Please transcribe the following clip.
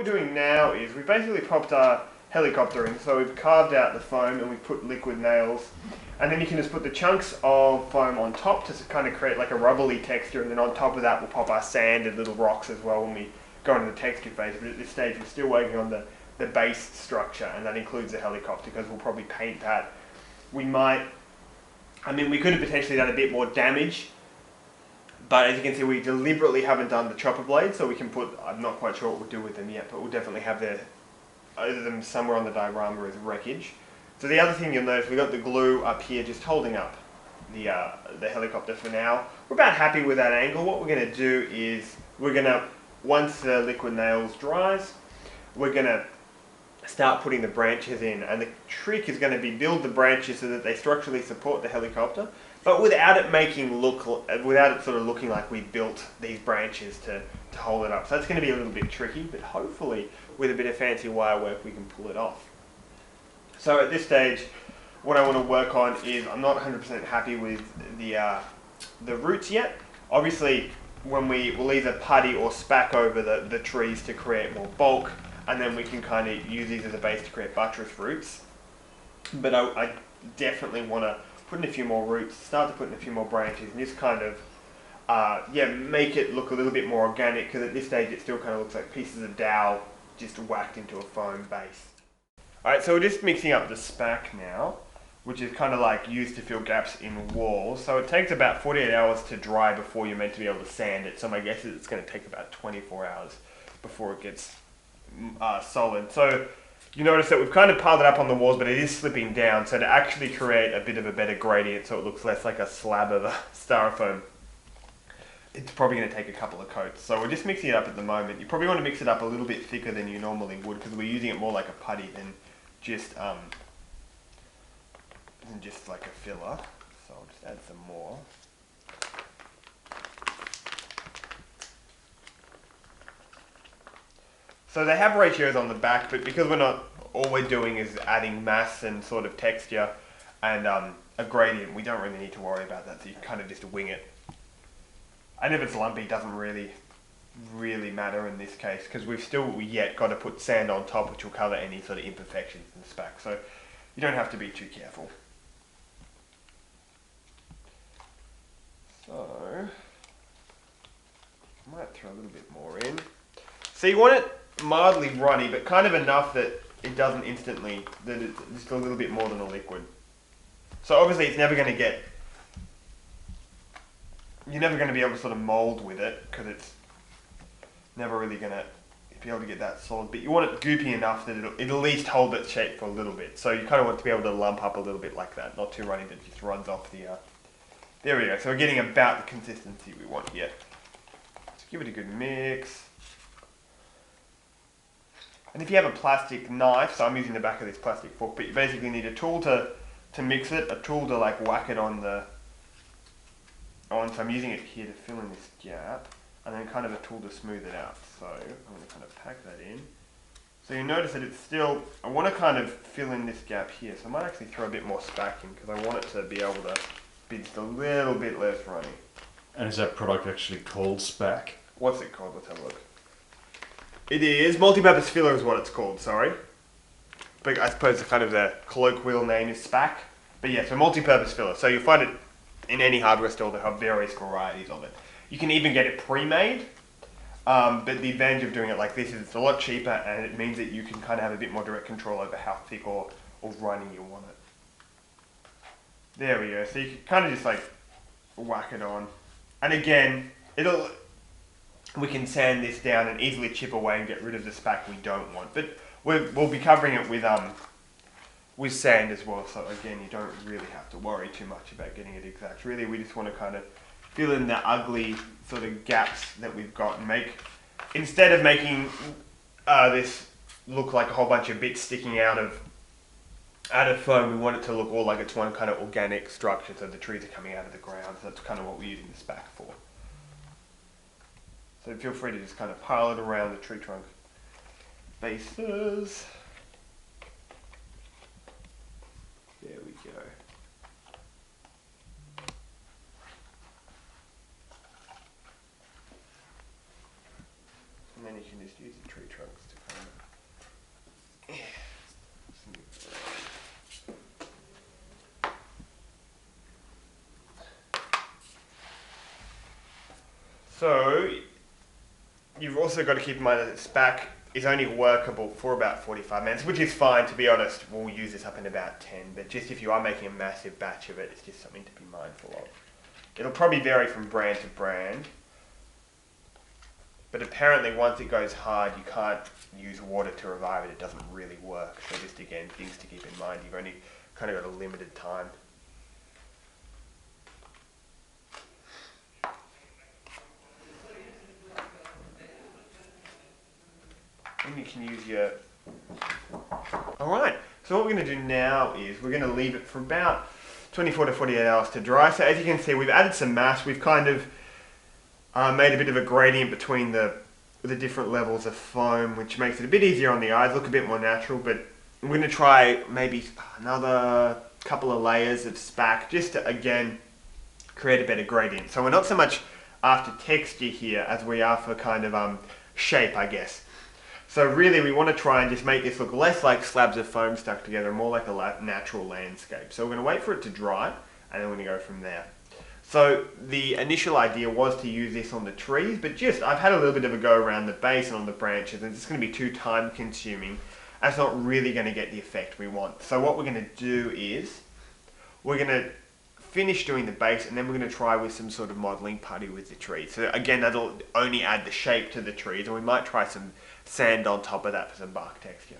we're doing now is we've basically popped our helicopter in. So we've carved out the foam and we've put liquid nails. And then you can just put the chunks of foam on top to kind of create like a rubbly texture. And then on top of that, we'll pop our sand and little rocks as well when we go into the texture phase. But at this stage, we're still working on the base structure, and that includes the helicopter because we'll probably paint that. We could have potentially done a bit more damage, but as you can see, we deliberately haven't done the chopper blades, so we can put, I'm not quite sure what we'll do with them yet, but we'll definitely have them somewhere on the diorama as wreckage. So the other thing you'll notice, we've got the glue up here just holding up the helicopter for now. We're about happy with that angle. What we're going to do is, once the liquid nails dries, we're going to start putting the branches in, and the trick is going to be build the branches so that they structurally support the helicopter, but without it sort of looking like we built these branches to hold it up. So that's going to be a little bit tricky, but hopefully with a bit of fancy wire work we can pull it off. So at this stage, what I want to work on is, I'm not 100% happy with the roots yet. Obviously, we'll either putty or SPAC over the trees to create more bulk, and then we can kind of use these as a base to create buttress roots. But I definitely want to put in a few more roots, start to put in a few more branches, and just kind of, make it look a little bit more organic, because at this stage it still kind of looks like pieces of dowel just whacked into a foam base. Alright, so we're just mixing up the SPAC now, which is kind of like used to fill gaps in walls. So it takes about 48 hours to dry before you're meant to be able to sand it. So my guess is it's going to take about 24 hours before it gets solid. So you notice that we've kind of piled it up on the walls, but it is slipping down. So to actually create a bit of a better gradient so it looks less like a slab of styrofoam, it's probably going to take a couple of coats. So we're just mixing it up at the moment. You probably want to mix it up a little bit thicker than you normally would, because we're using it more like a putty than just like a filler. So I'll just add some more. So they have ratios on the back, but because all we're doing is adding mass and sort of texture and a gradient, we don't really need to worry about that, so you kind of just wing it. And if it's lumpy, it doesn't really matter in this case, because we've still yet got to put sand on top, which will cover any sort of imperfections in the SPAC, so you don't have to be too careful. So, I might throw a little bit more in. So you want it mildly runny, but kind of enough that it doesn't instantly, that it's just a little bit more than a liquid. So obviously it's never going to get, you're never going to be able to sort of mold with it, because it's never really going to be able to get that solid. But you want it goopy enough that it'll at least hold its shape for a little bit. So you kind of want it to be able to lump up a little bit like that, not too runny that it just runs off the, there we go. So we're getting about the consistency we want here. So give it a good mix. And if you have a plastic knife, so I'm using the back of this plastic fork, but you basically need a tool to mix it, a tool to like whack it on so I'm using it here to fill in this gap, and then kind of a tool to smooth it out. So I'm going to kind of pack that in. So you notice that it's still, I want to kind of fill in this gap here, so I might actually throw a bit more SPAC in, because I want it to be able to be just a little bit less runny. And is that product actually called SPAC? What's it called? Let's have a look. It is Multipurpose Filler is what it's called, sorry. But I suppose the colloquial name is SPAC. But yeah, so Multipurpose Filler. So you'll find it in any hardware store. They have various varieties of it. You can even get it pre-made. But the advantage of doing it like this is it's a lot cheaper, and it means that you can kind of have a bit more direct control over how thick or runny you want it. There we go. So you can kind of just like whack it on. And again, we can sand this down and easily chip away and get rid of the SPAC we don't want. But we'll be covering it with sand as well. So again, you don't really have to worry too much about getting it exact. Really, we just want to kind of fill in the ugly sort of gaps that we've got and instead of making this look like a whole bunch of bits sticking out of foam, we want it to look all like it's one kind of organic structure, so the trees are coming out of the ground. So that's kind of what we're using the SPAC for. So feel free to just kind of pile it around the tree trunk bases. There we go. And then you can just use the tree trunks to kind So you've also got to keep in mind that SPAC is only workable for about 45 minutes, which is fine, to be honest. We'll use this up in about 10, but just if you are making a massive batch of it, it's just something to be mindful of. It'll probably vary from brand to brand, but apparently once it goes hard, you can't use water to revive it. It doesn't really work. So just again, things to keep in mind. You've only kind of got a limited time. And you can use your... Alright, so what we're going to do now is we're going to leave it for about 24 to 48 hours to dry. So as you can see, we've added some mass. We've kind of made a bit of a gradient between the different levels of foam, which makes it a bit easier on the eyes, look a bit more natural. But we're going to try maybe another couple of layers of SPAC just to, again, create a better gradient. So we're not so much after texture here as we are for kind of shape, I guess. So really we want to try and just make this look less like slabs of foam stuck together, more like a natural landscape. So we're going to wait for it to dry and then we're going to go from there. So the initial idea was to use this on the trees, but just I've had a little bit of a go around the base and on the branches, and it's going to be too time consuming. That's not really going to get the effect we want. So what we're going to do is we're going to finish doing the base and then we're going to try with some sort of modeling putty with the trees. So again, that'll only add the shape to the trees, and we might try some sand on top of that for some bark texture.